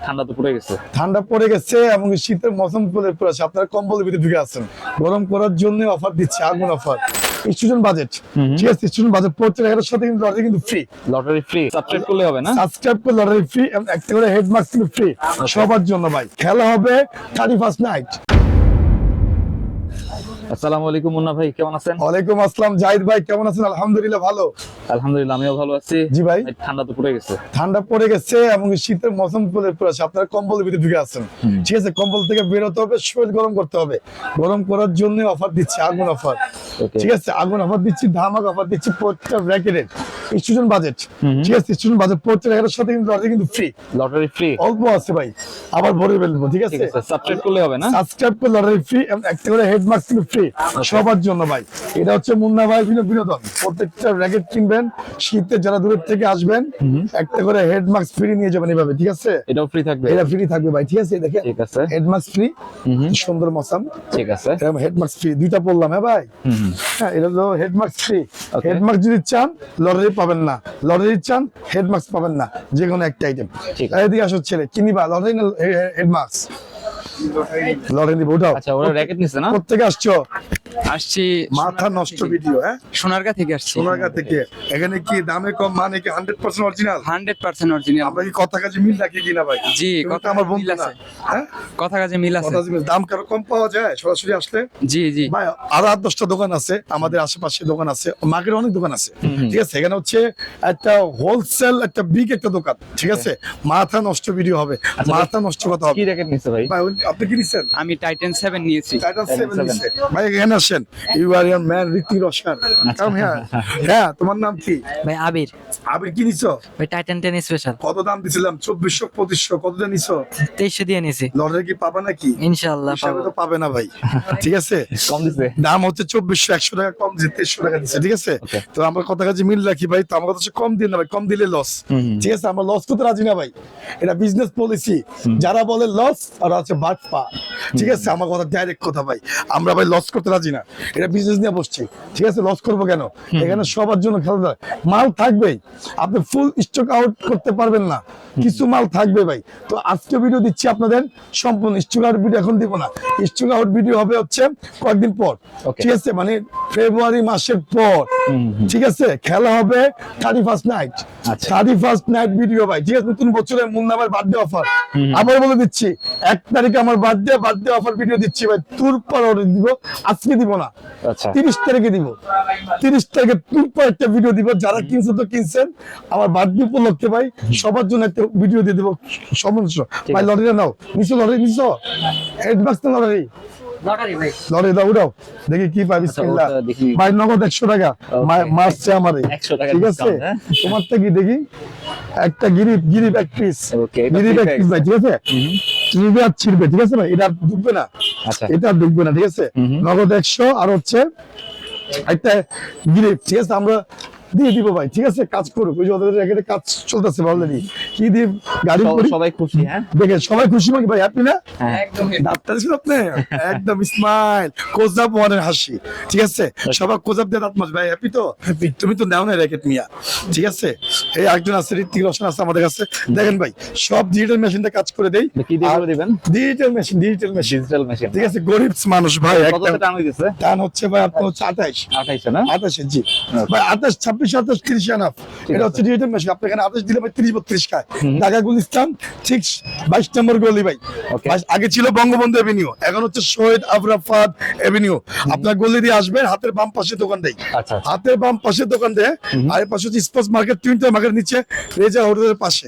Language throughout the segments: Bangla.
ঠান্ডা তো পড়ে গেছে। ঠান্ডা পড়ে গেছে এবং শীতের মৌসুম চলে পড়েছে। আপনারা কম্বলের ভিতরে ঢুকে আছেন, গরম করার জন্য অফার দিচ্ছে, আগুন অফার। স্টুডেন্ট বাজেট, ঠিক আছে, স্টুডেন্ট বাজেট 75,000 সাথে কিন্তু লটারি কিন্তু ফ্রি। লটারি ফ্রি সাবস্ক্রাইব করলে হবে না? সাবস্ক্রাইব করে লটারি ফ্রি, একটা করে হেড মাস্ক কিন্তু ফ্রি সবার জন্য ভাই। খেলা হবে 31st নাইট। আসসালামু আলাইকুম মুন্না ভাই, কেমন আছেন? ওয়ালাইকুম আসসালাম জাহিদ ভাই, কেমন আছেন? আলহামদুলিল্লাহ ভালো। আলহামদুলিল্লাহ আমিও ভালো আছি। জি ভাই, ঠান্ডা তো পড়ে গেছে। ঠান্ডা পড়ে গেছে এবং শীতের মৌসুম চলে পড়েছে। আপনারা কম্বলের ভিতরে ঢুকে আছেন, ঠিক আছে, কম্বল থেকে বেরোতে হবে, শরীর গরম করতে হবে। গরম করার জন্য অফার দিচ্ছে, আগুন অফার, ঠিক আছে, আগুন অফার দিচ্ছি, ধামাক অফার দিচ্ছি। প্রত্যেকটা ব্র্যাকেটের স্টুডেন্ট বাজেট, ঠিক আছে, স্টুডেন্ট বাজেট 75,000 সাথে কিন্তু লটারি কিন্তু ফ্রি। লটারি ফ্রি অল্প আছে ভাই, আবার ভরে ফেলবো, ঠিক আছে। সাবস্ক্রাইব করলে হবে না? সাবস্ক্রাইব করে লটারি ফ্রি, একটা করে হেড মাস্ক কিন্তু ফ্রি সবার জন্য ভাই। এটা হচ্ছে মুন্না ভাই বিনোদন। প্রত্যেকটা র্যাকেট কিনবেন, শীতে যারা দূরের থেকে আসবেন একটা করে হেড মাস্ক ফ্রি নিয়ে যাবেন এভাবে, ঠিক আছে। এটাও ফ্রি থাকবে? এটা ফ্রি থাকবে ভাই, ঠিক আছে। দেখেন ঠিক আছে, হেড মাস্ক ফ্রি, সুন্দর মৌসুম, ঠিক আছে। হেড মাস্ক ফ্রি দুইটা পড়লাম। হ্যাঁ ভাই, হ্যাঁ, এটা হলো head mask free. Okay. Head mask যদি চান লটারি পাবেন না, লটারি চান হেড মাস্ক পাবেন না, যে কোনো একটা আইটেম। ঠিক আছে। এদিকে আসো ছেলে, কিনিবা লটারি না হেড মাস্ক? লটারি নিবো, ওঠাও। আচ্ছা, ওরা র্যাকেট নিছে না? কোত্থেকে আসছো? আসছি মাথা নষ্ট ভিডিও, হ্যাঁ, সোনারগাঁ থেকে আসছি। সোনারগাঁ থেকে। এখানে কি দামে কম, মানে কি 100% অরিজিনাল? 100% অরিজিনাল। আমরা কি কথা কাজে মিল রাখি কিনা ভাই? জি, তুমি তো কথা আমার মিল বন্ধু না, আছে। হ্যাঁ, কথা কাজে মিল আছে। কথা কাজে মিল। দাম কারো কম পাওয়া যায় সরাসরি আসলে? জি জি। ভাই আরো 8-10টা দোকান আছে, আমাদের আশেপাশে দোকান আছে, মার্কেটে অনেক দোকান আছে, ঠিক আছে। এখানে হচ্ছে একটা হোলসেল, একটা বিগ একটা দোকান, ঠিক আছে। মাথা নষ্ট ভিডিও হবে, মাথা নষ্ট কথা হবে। কি র্যাকেট নিছে ভাই? ভাই আপনি কি নিছেন? আমি টাইটান 7 নিয়েছি। টাইটান 7 নিছে ভাই। এখানে আসেন, you are your man Hrithik Roshan. Come here. হ্যাঁ, তোমার নাম কি? ভাই আবির। আবির, কি নিছো? ভাই টাইটান 10 স্পেশাল কত দাম দিছিলাম? 2400 2500 কত দিয়ে নিছো? 2300 দিয়ে নিয়েছি। লটারি কি পাবা নাকি? ইনশাআল্লাহ হিসাবে পাবো। তো পাবে না ভাই, ঠিক আছে। কম দিছে? দাম হচ্ছে 2400, 100 টাকা কম দিচ্ছে, 2300 টাকা দিচ্ছে, ঠিক আছে। তো আমরা কথা কাজে মিল রাখি ভাই। তো আমার কথা হচ্ছে কম দিন না ভাই, কম দিলে লস, ঠিক আছে। আমরা লস করতে রাজি না ভাই, এটা বিজনেস পলিসি। যারা বলে লস আর আছে বাট পা, ঠিক আছে। আমার কথা ডাইরেক্ট কথা ভাই, আমরা ভাই লস করতে রাজি না, এটা বিজনেস নিয়ে বসছি, ঠিক আছে। লস করবো কেন? এখানে সবার জন্য খেলা, মাল থাকবেই, আপনি ফুল স্টক আউট করতে পারবেন না, কিছু মাল থাকবে ভাই। তো আজকে ভিডিও দিচ্ছি আপনাদের সম্পূর্ণ স্টক আউট ভিডিও এখন দিব না, স্টক আউট ভিডিও হবে হচ্ছে কয়েকদিন পর, ঠিক আছে, মানে ফেব্রুয়ারি মাসের পর, ঠিক আছে। খেলা হবে 31st night, 31st night video ভাই, ঠিক আছে। নতুন বছরের মুন্না ভাই বার্থডে অফার আবার বলে দিচ্ছি, 1 তারিখে আমার বার্থডে অফার ভিডিও দিচ্ছি ভাই। তুর পর দিব, আজকে দিব না, আচ্ছা 30 তারিখে দিব, 30 তারিখে তুর পর একটা ভিডিও দিব। যারা কিনছেন তো কিনছেন, আমার বার্থডে উপলক্ষে ভাই সবার জন্য একটা ভিডিও দিয়ে দেবো সমস্ত ভাই। লটারি নাও, নিছো লটারি নিছো? হেডমাক্স না লটারি? লটারি ভাই। লটারি দাও, উঠাও দেখি কি পাই। বিসমিল্লাহ ওটা দেখি। ভাই, নগদ 100 টাকা মারছে আমারে, 100 টাকা ঠিক আছে। discount, হ্যাঁ? তোমারটা কি দেখি? একটা গিরিব এক পিস, Okay, এটা গিরিব এক fix পিস ভাই, ঠিক আছে। নিবে আর ছিড়বে, ঠিক আছে ভাই, এটা আর ঢুকবে না, আচ্ছা এটা আর ঢুকবে না, ঠিক আছে। নগদ 100 আর হচ্ছে একটা গিরিব, ঠিক আছে। আমরা দিয়ে দিব ভাই, ঠিক আছে। কাজ করুক, ওই যে ওদের র্যাকেটে কাজ চলতেছে অলরেডি। কি দিব গাড়ি করি, সবাই খুশি? হ্যাঁ, দেখে সবাই খুশি নাকি ভাই? হ্যাপি না? একদম ডাক্তার ছিল আপনি, একদম স্মাইল, কোজাব মনের হাসি, ঠিক আছে। সবাই কোজাব দিয়ে দাঁত মাছ ভাই। হ্যাপি তো? হ্যাপি। তুমি তো নাও না র্যাকেট মিয়া, ঠিক আছে। এই একজন আছে, ঋতিক রোশন আছে আমাদের কাছে। দেখেন ভাই, সব ডিজিটাল মেশিনটা কাজ করে দেই। কি দিয়ে করে দিবেন? Digital machine, digital machine. ঠিক আছে। গরিব মানুষ ভাই, কত একটা টাকা দিতেছে? টান হচ্ছে ভাই আপনার হচ্ছে 28 28 না? 28, জি ভাই। 28, 26, 28, 30 এনাফ। এটা হচ্ছে ডিজিটাল মেশিন। আপনি এখানে 28 দিলে ভাই 30-32 খায়। ঢাকা গুলিস্তান ঠিক 22 নম্বর গলি ভাই। আগে ছিল বঙ্গবন্ধু এভিনিউ, এখন হচ্ছে শহীদ আবরাফাত এভিনিউ। আপনার গলি দিয়ে আসবেন, হাতের বাম পাশে দোকান দেয়, আচ্ছা হাতের বাম পাশে দোকান দেয়। আর এর পাশে হচ্ছে স্পোর্টস মার্কেট, টুইন্টার মার্কেট নিচে রেজা হোটেলের পাশে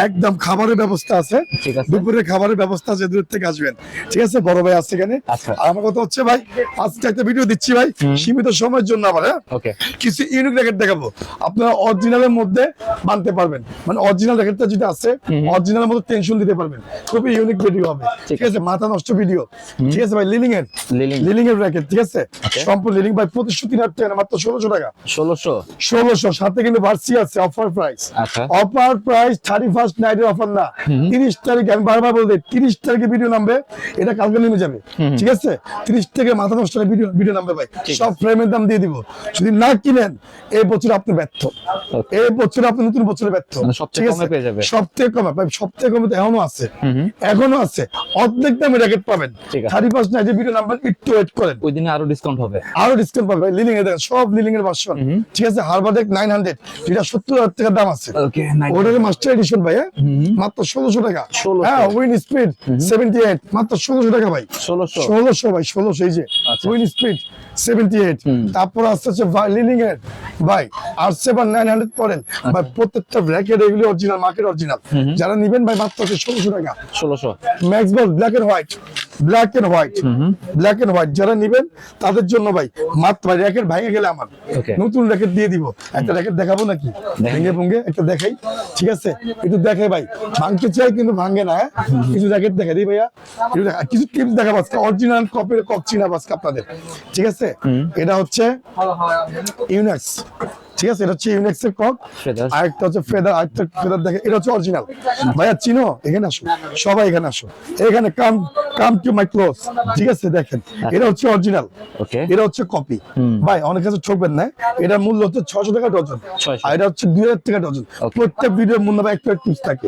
একদম খাবারের ব্যবস্থা আছে, ঠিক আছে। দুপুরে খাবারের ব্যবস্থা আছে, দূর থেকে আসবেন, ঠিক আছে। বড় ভাই আছে এখানে। আচ্ছা। আর আমার কথা হচ্ছে ভাই, আজকে একটা ভিডিও দিচ্ছি ভাই, সীমিত সময়ের জন্য আবার, হ্যাঁ, ওকে। কিছু ইউনিক র্যাকেট দেখাবো, আপনারা অরিজিনালের মধ্যে বানতে পারবেন, মানে অরিজিনাল র্যাকেটটা যদি আছে অরিজিনালের মধ্যে টেনশন দিতে পারবেন। খুবই ইউনিক ভিডিও হবে, ঠিক আছে। মাথা নষ্ট ভিডিও, ঠিক আছে ভাই। লিলিং এর র্যাকেট, ঠিক আছে। সম্পূর্ণ লিলিং ভাই, 2500 টাকা মাত্র 1600 টাকা। 1600 1600 সাথে কিন্তু ভার্সি আছে, অফার প্রাইস। আচ্ছা। অফার প্রাইস 31 31st নাইটের অফার না, 30 তারিখে আমি বারবার বলতে 30 তারিখে ভিডিও নামবে, এটা কালকে নেমে যাবে, ঠিক আছে? 30 থেকে মাথা নষ্ট ভিডিও নামবে ভাই, সব ফ্রেমের দাম দিয়ে দিব। যদি না কিনেন এই বছর আপনি ব্যর্থ, এই বছর আপনি নতুন বছরে ব্যর্থ। মানে সবচেয়ে কমে পেয়ে যাবে। সবথেকে কমে ভাই, সবথেকে কমে তো এখনো আছে অর্ধেক দামে র্যাকেট পাবেন। ঠিক আছে। 31st নাইটে ভিডিও নাম্বার একটু ওয়েট করেন, ওই দিনে আরো ডিসকাউন্ট হবে। আরো ডিসকাউন্ট পাবে ভাই। লিলিং এর দেখেন, সব লিলিং এর ভার্সন, ঠিক আছে? হারবার ডেক 900, যেটা 70,000 টাকা দাম আছে। ওকে, ওটার মাস্টার এডিশন ভাই, মাত্র 1600 টাকা। 1600 হ্যাঁ, উইন স্পিড 78 মাত্র 1600 টাকা ভাই। 1600 ভাই, 1600 এই যে উইন স্পিড 78। তারপর আসছে লিলিং এর ভাই R7 900 পড়েন ভাই, প্রত্যেকটা ব্র্যাকেট এগুলি অরিজিনাল, মার্কেট অরিজিনাল। যারা নিবেন ভাই মাত্র 1600 টাকা। 1600 max ball black and white, black and white যারা নিবেন তাদের জন্য ভাই মাত্র, ভাই র্যাকেট ভেঙে গেলে আমার Okay. নতুন র্যাকেট দিয়ে দিব। একটা র্যাকেট দেখাবো নাকি? ভেঙে ভেঙে একটা দেখাই, ঠিক আছে? একটু দেখাই ভাই, ভাঙতে চাই কিন্তু ভাঙে না। কিছু র্যাকেট দেখা দিই ভাইয়া, কিছু টিপস দেখাবো আজকে, অরিজিনাল কপির কক চিনাবো আজকে আপনাদের, ঠিক আছে? এটা হচ্ছে ইউনিক্স, ঠিক আছে? এটা হচ্ছে ইউনিক্স এর কক, Feathers. আরেকটা হচ্ছে ফেদার, আরেকটা ফেদার দেখে, এটা হচ্ছে অরিজিনাল। ভাইয়া চিনো? এখানে আসো, সবাই এখানে আসো, এখানে কাম টু মাই ক্লোজ, ঠিক আছে? দেখেন এটা হচ্ছে অরিজিনাল, ওকে, এটা হচ্ছে কপি। ভাই অনেক কাছে ঠকবেন না, এটার মূল্য হচ্ছে 600 টাকা ডজন, 600 আর এটা হচ্ছে 2000 টাকা ডজন। প্রত্যেক ভিডিওর মূল্য ভাই একটা টিপস থাকে,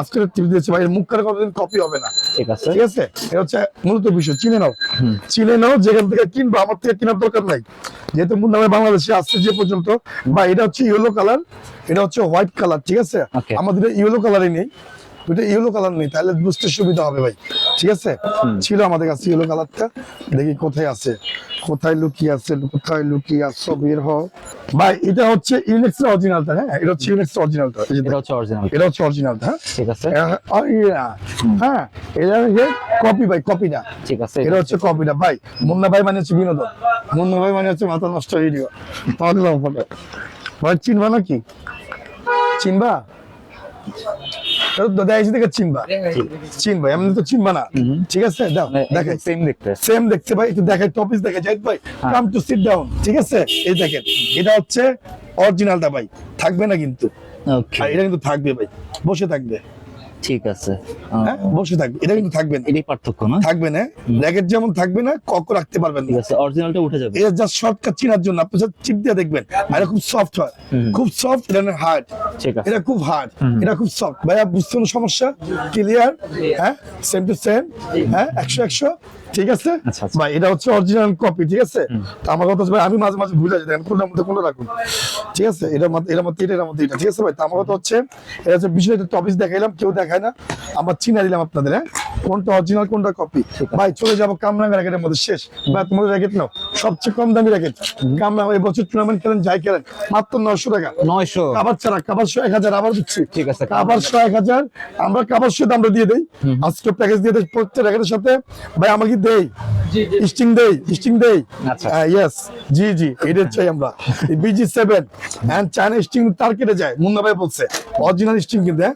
আজকে টিপস দিয়েছে ভাই, মুখ কার কোনদিন কপি হবে না, ঠিক আছে। ঠিক আছে? এটা হচ্ছে মূলত বিষয়, চিনে নাও যেখান থেকে কিনবো, আমার থেকে কেনার দরকার নাই, যেহেতু মুন্নাভাই বাংলাদেশে আসছে যে পর্যন্ত। বা এটা হচ্ছে ইয়েলো কালার, এটা হচ্ছে হোয়াইট কালার, ঠিক আছে? Okay. আমাদের ইয়েলো কালারই নেই, দুটো ইয়েলো কালার নেই, তাহলে বুঝতে সুবিধা হবে ভাই, ঠিক আছে? ছিল আমাদের কাছে ইয়েলো কালারটা, দেখি কোথায় আছে, কোথায় লুকিয়ে আছে, কোথায় লুকিয়ে আসছো, বের হও ভাই। এটা হচ্ছে ইউনিক্স এর অরিজিনালটা, হ্যাঁ এটা হচ্ছে ইউনিক্স অরিজিনালটা, এটা হচ্ছে অরিজিনাল, এটা হচ্ছে অরিজিনালটা, হ্যাঁ ঠিক আছে, হ্যাঁ এটা কপি ভাই, কপিটা, ঠিক আছে। এটা হচ্ছে কপিটা ভাই। মুন্না ভাই মানে হচ্ছে বিনোদন, মুন্না ভাই মানে হচ্ছে মাথা নষ্ট ভিডিও। পাগলাম ফটো ভাই, চিনবা নাকি? চিনবা? চিনবা, এমনি তো চিনবা না, ঠিক আছে? দাও দেখাই, সেম দেখতে। সেম দেখতে ভাই, একটু দেখাই, টপিস দেখাই জাহিদ ভাই, কাম টু সিট ডাউন, ঠিক আছে? এই দেখেন, এটা হচ্ছে অরিজিনালটা ভাই, থাকবে না কিন্তু, ওকে, আর এটা কিন্তু থাকবে ভাই, বসে থাকবে, ঠিক আছে। হ্যাঁ বসে থাকবে, এটা কিন্তু থাকবে না, এটাই পার্থক্য না? থাকবে না, র্যাকেট যেমন থাকবে না, কক রাখতে পারবেন ঠিক না। আছে, অরিজিনালটা উঠে যাবে। এটা জাস্ট শর্টকাট চেনার জন্য, আপনি জাস্ট চিপ দিয়ে দেখবেন, আর এটা খুব সফট হয়, খুব সফট, এটা হার্ড, ঠিক আছে। এটা খুব হার্ড, এটা খুব সফট। ভাইয়া বুঝতে কোনো সমস্যা? ক্লিয়ার? হ্যাঁ, সেম টু সেম, হ্যাঁ 100, ঠিক আছে আচ্ছা, আচ্ছা। ভাই? এটা হচ্ছে অরিজিনাল কপি, ঠিক আছে? তো আমার কথা হচ্ছে ভাই, আমি মাঝে মাঝে ভুলে যাই, দেখেন কোনটার মধ্যে কোনটা রাখুন, ঠিক আছে? এটার মধ্যে এটার মধ্যে এটা, ঠিক আছে ভাই? তো আমার কথা হচ্ছে, এটা হচ্ছে বিষয়, টপিস দেখাইলাম, কেউ দেখায় না, আমার চিনা দিলাম আপনাদের, হ্যাঁ কোনটা অরিজিনাল কোনটা কপি। ভাই চলে যাবো কামরাঙ্গা র্যাকেটের মধ্যে, শেষ ভাই। তোমাদের র্যাকেট নাও, সবচেয়ে কম দামি র্যাকেট কামরাঙ্গা, এই বছর টুর্নামেন্ট খেলেন, যাই খেলেন, মাত্র 900 টাকা। 900 কাবার ছাড়া, কাবার 1000, আবার দিচ্ছি, ঠিক আছে। কাবার 1000, আমরা কাবার দাম আমরা দিয়ে দেই, আজকে প্যাকেজ দিয়ে দেই প্রত্যেক র্যাকেটের সাথে। ভাই আমাকে দেই স্টিং দেই, আচ্ছা। ইয়েস, জি এটা চাই আমরা। BG7 এন্ড চায়না স্টিং তার কেটে যায়, মুন্না ভাই বলছে অরিজিনাল স্টিং কিন্তু, হ্যাঁ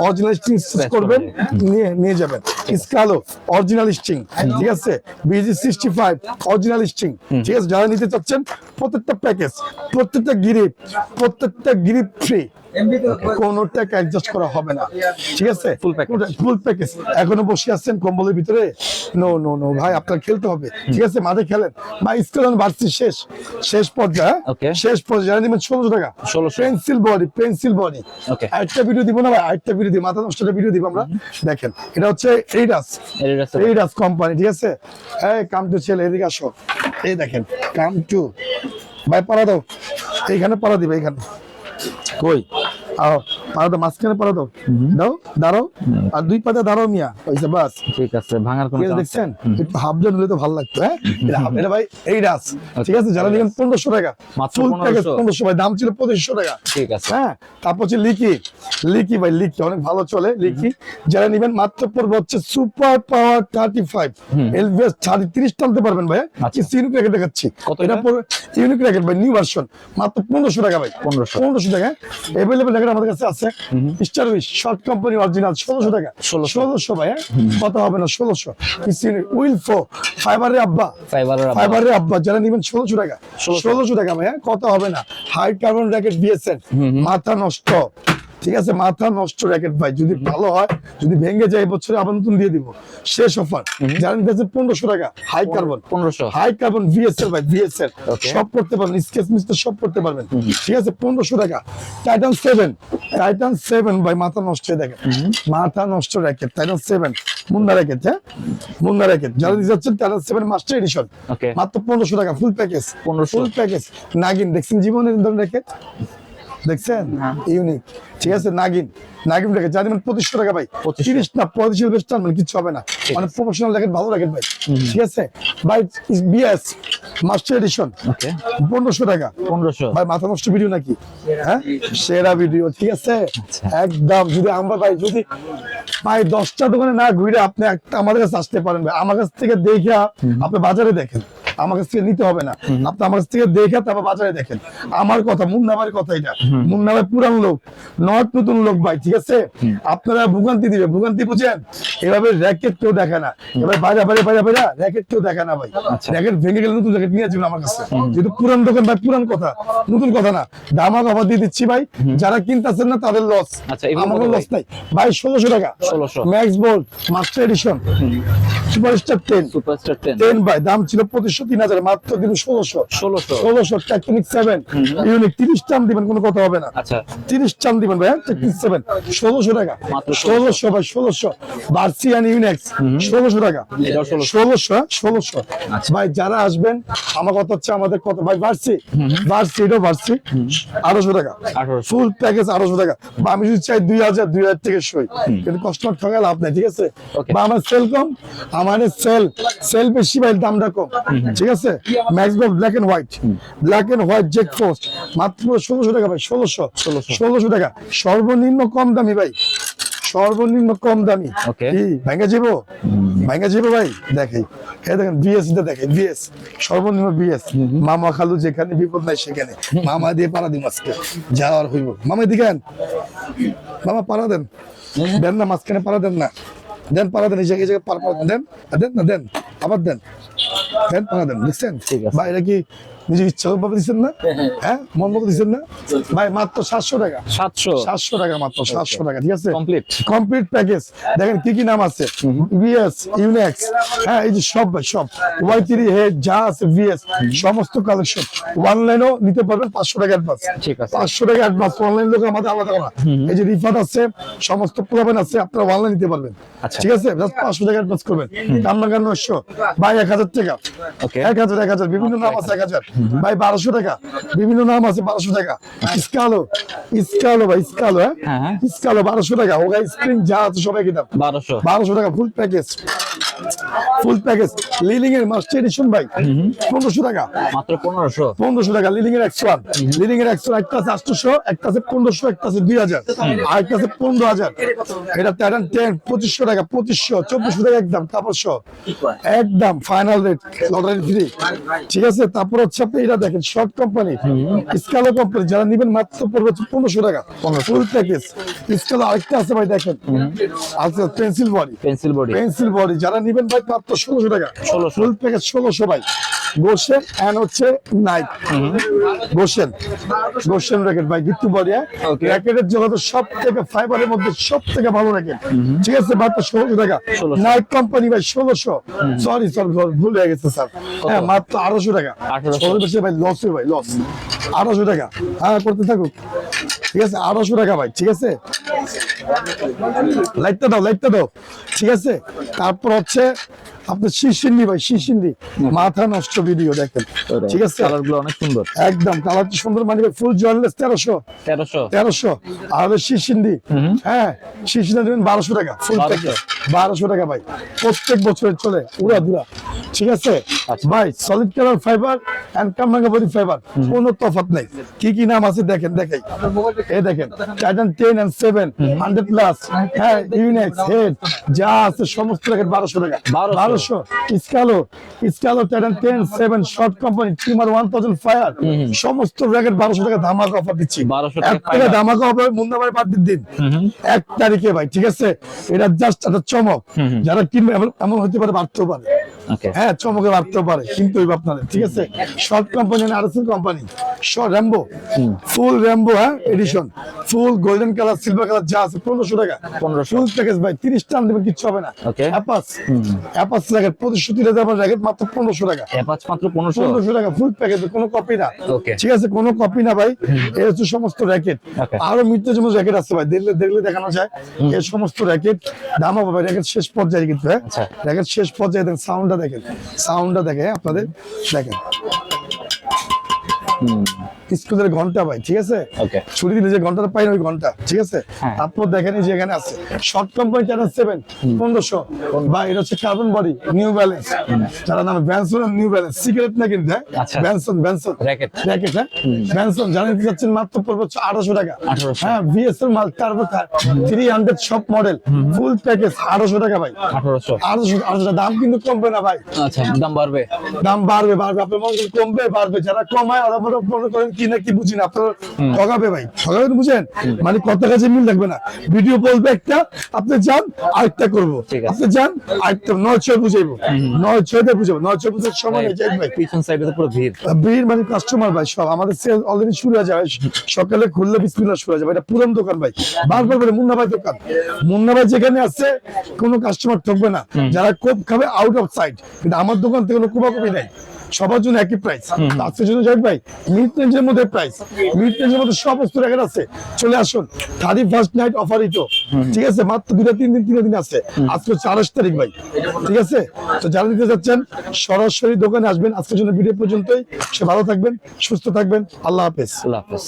অরিজিনাল স্টিং করবেন, নিয়ে যাবেন। স্কালো অরিজিনাল স্টিং, ঠিক আছে? BG65 অরিজিনাল স্টিং, ঠিক আছে? যারা নিতে চাচ্ছেন, প্রত্যেকটা প্যাকেজ, প্রত্যেকটা গ্রিপ ফ্রি, কোন টাকা অ্যাডজাস্ট করা হবে না, ঠিক আছে? Full package. এখনো বসে আছেন কম্বলের ভিতরে? নো ভাই, আপনার খেলতে হবে, ঠিক আছে? মাঠে খেলেন ভাই, স্কেলন বাড়ছে, শেষ পর্যায়ে, শেষ পর্যায়ে যারা নেবেন 1600 টাকা। Pencil body. আরেকটা ভিডিও দিব না ভাই, আরেকটা ভিডিও দিব, মাথা নষ্ট ভিডিও দিব আমরা। দেখেন এটা হচ্ছে এইডাস কোম্পানি, ঠিক আছে? এই কাম টু ছেলে, এদিকে আসো, এই দেখেন কাম টু ভাই, পাড়া দাও, এইখানে পাড়া দিবে, এইখানে কই আও, পাড়া দাও, মাঝখানে পাড়া দাও, দাঁড়াও, আর দুই পাতা দাঁড়াও মিয়া, হইছে বাস, ঠিক আছে। ভাঙার কোনো চান্স দেখছেন? একটু হাফ জন হলে তো ভালো লাগতো, হ্যাঁ? এটা ভাই এইডাস, ঠিক আছে? যারা নিবেন 1500 টাকা, মাত্র ফুল প্যাকেজ 1500 1500 ভাই, দাম ছিল 2500 টাকা, ঠিক আছে। হ্যাঁ। তারপর হচ্ছে লিকি ভাই, লিকি অনেক ভালো চলে, লিকি যারা নিবেন মাত্র পড়বে হচ্ছে সুপার পাওয়ার 35 এলভিএস 30 টানতে পারবেন ভাই, ইউনিক র্যাকেট দেখাচ্ছি, এটা পড়বে ইউনিক র্যাকেট ভাই, নিউ ভার্সন, মাত্র 1500 টাকা ভাই, 1500 টাকা। अवेलेबल র্যাকেট আমাদের কাছে আছে, star wish short company original 1600 টাকা, 1600 ভাই, কত হবে না 1600। উইল ফো ফাইবারের আব্বা যারা নিবেন 1600 টাকা, 1600 টাকা ভাই, কত হবে না। হাই কার্বন র্যাকেট দিয়েছেন, মাথা নষ্ট, ঠিক আছে, মাথা নষ্ট র্যাকেট ভাই, যদি ভালো হয়, যদি ভেঙে যায় বছরে আবার নতুন দিয়ে দিব, শেষ অফার। যারা নিতেছে 1500 টাকা, high carbon, 1500 high carbon VSL ভাই, ভিএসএল Okay. সব করতে পারবেন, স্কেচ মিস্টার সব করতে পারবেন, ঠিক আছে, 1500 টাকা। টাইটান 7, টাইটান 7 ভাই, মাথা নষ্ট হয়ে দেখেন, মাথা নষ্ট র্যাকেট, টাইটান 7 মুন্ডা র্যাকেট, হ্যাঁ মুন্ডা র্যাকেট, যারা নিতে যাচ্ছেন টাইটান 7 মাস্টার এডিশন, ওকে মাত্র 1500 টাকা, ফুল প্যাকেজ, 1500 ফুল প্যাকেজ। নাগিন দেখছেন জীবনে এরকম র্যাকেট দেখছেন, ইউনিক, ঠিক আছে, নাগিন, নাগিন র্যাকেট যা দিবেন 2500 টাকা ভাই, 30 না 35 বেস্ট মানে কিছু হবে না, মানে প্রফেশনাল র্যাকেট, ভালো র্যাকেট ভাই, ঠিক আছে ভাই। বিএস মাস্টার এডিশন ওকে 1500 টাকা 1500 ভাই, মাথা নষ্ট ভিডিও নাকি, হ্যাঁ সেরা ভিডিও, ঠিক আছে একদম। যদি আমরা ভাই যদি ভাই 10টা দোকানে না ঘুরে আপনি একটা আমাদের কাছে আসতে পারেন ভাই, আমার কাছ থেকে দেখে আপনি বাজারে দেখেন, আমার কাছ থেকে নিতে হবে না, আপনি আমার কাছ থেকে দেখে তারপর বাজারে দেখেন। আমার কথা, মুন্না ভাইয়ের কথা এটা, মুন্না ভাই পুরান লোক, নট নতুন লোক ভাই, ঠিক আছে। আপনারা ভোগান্তি দিবে, ভোগান্তি বুঝেন, এভাবে র্যাকেট কেউ দেখে না, এবার বাইরে বাইরে বাইরে বাইরে র্যাকেট কেউ দেখে না ভাই, র্যাকেট ভেঙে গেলে নতুন র্যাকেট নিয়ে যাবেন আমার কাছে, যেহেতু পুরান দোকান ভাই, পুরান কথা, নতুন কথা না, দামাক অফার দিয়ে দিচ্ছি ভাই, যারা কিনতেছেন না তাদের লস, আচ্ছা, এগুলো আমার কত লস নাই ভাই। 1600 টাকা 1600 max bolt master edition superstar 10, superstar 10 10 ভাই, দাম ছিল 2500 3000, মাত্র দিন 1600 টেকনিক 7 ইউনিক, 30 টান দিবেন, কোনো কথা হবে না, আচ্ছা 30 টান দিবেন ভাই, টেকনিক 7 1600 টাকা, মাত্র 1600 ভাই, 1600 বার্সিয়ান ইউনিক্স 1600 টাকা, এটাও 1600 ভাই। যারা আসবেন, আমার কথা হচ্ছে, আমাদের কথা ভাই, বার্সি এটাও বার্সি 1800 টাকা, 1800 ফুল প্যাকেজ 1800 টাকা। বা আমি যদি চাই 2000 থেকে সই, কিন্তু কাস্টমার ঠকা লাভ নাই, ঠিক আছে। Okay. বা আমার সেল কম, আমার সেল বেশি ভাই, দামটা কম, ঠিক আছে। Max ball black and white জেক ফোস্ট মাত্র 1600 টাকা ভাই, 1600 টাকা, সর্বনিম্ন কম দামি ভাই, সর্বনিম্ন কম দামি। Okay. কি ভাঙ্গা যাবো ভাই, দেখাই, এই দেখেন বিএস, দেখেন বিএস, সর্বনিম্ন বিএস, মামা খালু যেখানে বিপদ নাই সেখানে, মামা দিয়ে পাড়া দিন আজকে, যাওয়ার হইব, মামা দিকেন, মামা পাড়া দেন, দেন না মাঝখানে পাড়া দেন না, দেন পাড়া দেন, এই জায়গায় পাড়া দেন, দেন আবার দেন পাড়া দেন, বুঝছেন ঠিক আছে। ভাই? এটা কি নিজের ইচ্ছা ভাবে দিচ্ছেন না, হ্যাঁ মন মতো দিচ্ছেন না ভাই, মাত্র 700 টাকা, 700 টাকা মাত্র, 700 টাকা, ঠিক আছে, কমপ্লিট প্যাকেজ। দেখেন কি কি নাম আছে, ভিএস ইউনিক্স, হ্যাঁ এই যে সব ভাই, সব Y3 হেড যা আছে ভিএস, সমস্ত কালেকশন, অনলাইনেও নিতে পারবেন, 500 টাকা অ্যাডভান্স, ঠিক আছে 500 টাকা অ্যাডভান্স, অনলাইন লোক আমাদের আলাদা করা, এই যে রিফান্ড আছে, সমস্ত প্রোগ্রাম আছে, আপনারা অনলাইন নিতে পারবেন, আচ্ছা। ঠিক আছে, জাস্ট 500 টাকা অ্যাডভান্স করবেন, কান্না 900 ভাই, 1000 টাকা, ওকে 1000 বিভিন্ন নাম আছে, 1000 ভাই, 1200 টাকা, বিভিন্ন নাম আছে, 1200 টাকা, স্কালো ভাই, স্কালো, হ্যাঁ। স্কালো 1200 টাকা, ওগা স্প্রিং যা আছে সবাই কি দাম, 1200 টাকা, ফুল প্যাকেজ। লিলিং এর মাস্টার এডিশন ভাই 1500 টাকা, মাত্র 1500 টাকা। লিলিং এর X1, একটা আছে 800, একটা আছে 1500, একটা আছে 2000, আর একটা আছে 15000। এটা টাইটান 10 2500 টাকা, 2500 2400 টাকা একদম, তারপর একদম ফাইনাল রেট, লটারি ফ্রি, ঠিক আছে। তারপর হচ্ছে আপনি এটা দেখেন, শর্ট কোম্পানি, স্কালো কোম্পানি, যারা নেবেন মাত্র পড়বে 1500 টাকা, ফুল প্যাকেজ। স্কালো আরেকটা আছে ভাই, দেখেন আছে পেন্সিল বডি, যারা নেবেন ভাই মাত্র 1600 টাকা, ফুল প্যাকেজ 1600 ভাই। গোশেন এন্ড হচ্ছে নাইট, গোশেন র্যাকেট ভাই, গিট্টু বডি, র্যাকেটের জগতে সব থেকে ফাইবারের মধ্যে সব থেকে ভালো র্যাকেট, ঠিক আছে, মাত্র 1600 টাকা। নাইট কোম্পানি ভাই 1600, সরি ভুল হয়ে গেছে স্যার, হ্যাঁ মাত্র 1800 টাকা, 1800 ভাই, লস 1800 টাকা, হ্যাঁ করতে থাকুক, ঠিক আছে, 1800 টাকা ভাই, ঠিক আছে। লাইটটা দাও, ঠিক আছে। তারপর হচ্ছে আপনার শিশিন্দি ভাই, মাথা নষ্ট ভিডিও দেখেন, ঠিক আছে, কালারগুলো অনেক সুন্দর, একদম কালার সুন্দর, মানে ফুল জয়েন্টলেস 1300, আর শিশিন্দি, হ্যাঁ শিশিন্দি দেবেন 1200 টাকা, ফুল প্যাকেজ 1200 টাকা ভাই, প্রত্যেক বছরের চলে উড়াধুরা, ঠিক আছে ভাই। সলিড কালার ফাইবার এন্ড কামরাঙ্গা বডি ফাইবার, কোনো তফাৎ নাই। কি নাম আছে দেখেন, দেখাই, এই দেখেন টাইটান 10 and 7 100 প্লাস, হ্যাঁ ইউনিক্স হেড যা আছে সমস্ত র্যাকেট 1200 টাকা, 1200। স্কালো টাইটান 10 7 শর্ট কোম্পানি টিমার 1000 ফায়ার, সমস্ত র্যাকেট 1200 টাকা ধামাকা অফার দিচ্ছি, 1200 টাকা ধামাকা অফার, মুন্নাবাড়ি বাদ দিন 1 তারিখে ভাই, ঠিক আছে। এটা জাস্ট একটা চমক, যারা কিনবে এমন হতে পারে, বাড়তেও পারে, Okay. হ্যাঁ চমকে বাড়তেও পারে কিন্তু ওই আপনাদের ঠিক আছে short company RSL company short Rambo full Rambo হ্যাঁ edition full golden colour silver colour যা আছে 1500 টাকা 1500 ফুল প্যাকেজ ভাই 30 টান দেবেন কিচ্ছু হবে না Okay. অ্যাপাস র্যাকেট 2530 টাকা র্যাকেট মাত্র 1500 টাকা অ্যাপাচ মাত্র 1500 1500 টাকা ফুল প্যাকেজ কোনো কপি না Okay. ঠিক আছে কোনো কপি না ভাই এই হচ্ছে সমস্ত র্যাকেট Okay. আরো মিড রেঞ্জের মধ্যে র্যাকেট আছে ভাই দেখলে দেখানো যায় এই সমস্ত র্যাকেট দাম হবে র্যাকেট শেষ পর্যায়ে কিন্তু হ্যাঁ আচ্ছা। র্যাকেট শেষ পর্যায়ে দেখেন সাউন্ডটা দেখেন আপনাদের দেখেন স্কুলের ঘন্টা ভাই ঠিক আছে Okay. ছুটি দিলে যে ঘন্টাটা পাই না ওই ঘন্টা ঠিক আছে হ্যাঁ। তারপর দেখেন এই যে এখানে আছে শর্ট কোম্পানি চ্যানেল 7 1500 বা এটা হচ্ছে কার্বন বডি নিউ ব্যালেন্স যারা নামে ব্যানসন নিউ ব্যালেন্স সিগারেট না কিন্তু হ্যাঁ আচ্ছা। ব্যানসন Racket. র্যাকেট হ্যাঁ ব্যানসন জানেন কি যাচ্ছেন মাত্র পড়বে হচ্ছে 1800 টাকা 1800 হ্যাঁ বিএসএল মাল টার্বো 300 সব মডেল ফুল প্যাকেজ 1800 টাকা ভাই 1800 1800 দাম কিন্তু কমবে না ভাই আচ্ছা দাম বাড়বে দাম বাড়বে আপনার মনে করেন কমবে বাড়বে যারা কমায় ওরা মনে করেন কি না কি বুঝি না আপনার ঠগাবে ভাই ঠগাবেন বুঝেন মানে কত কাছে মিল লাগবে না ভিডিও বলবে একটা আপনি যান আরেকটা করবো ঠিক আছে। আপনি যান আরেকটা 9-6 বুঝাইবো 9-6 দিয়ে বুঝাবো 9-6 বুঝার সময় নেই যাই ভাই পিছন সাইডে তো পুরো ভিড় ভিড় মানে কাস্টমার ভাই সব আমাদের সেল অলরেডি শুরু হয়ে যায় সকালে খুললে বিসমিল্লাহ শুরু হয়ে যাবে এটা পুরান দোকান ভাই বারবার বলে মুন্না ভাই দোকান মুন্না ভাই যেখানে আছে কোনো কাস্টমার ঠকবে না যারা কোপ খাবে আউট অফ সাইড কিন্তু আমার দোকান থেকে কোনো কোপাকুপি নাই সবার জন্য একই প্রাইস আজকের জন্য যাই ভাই মিড রেঞ্জের মধ্যে প্রাইস মিড রেঞ্জের মধ্যে সব বস্তু রেখে আছে চলে আসুন 31st নাইট অফার ইতো ঠিক আছে মাত্র 2-3 দিন আছে আজকে 28 তারিখ ভাই ঠিক আছে তো যারা নিতে যাচ্ছেন সরাসরি দোকানে আসবেন আজকের জন্য ভিডিও পর্যন্তই সে ভালো থাকবেন সুস্থ থাকবেন আল্লাহ হাফেজ আল্লাহ হাফেজ।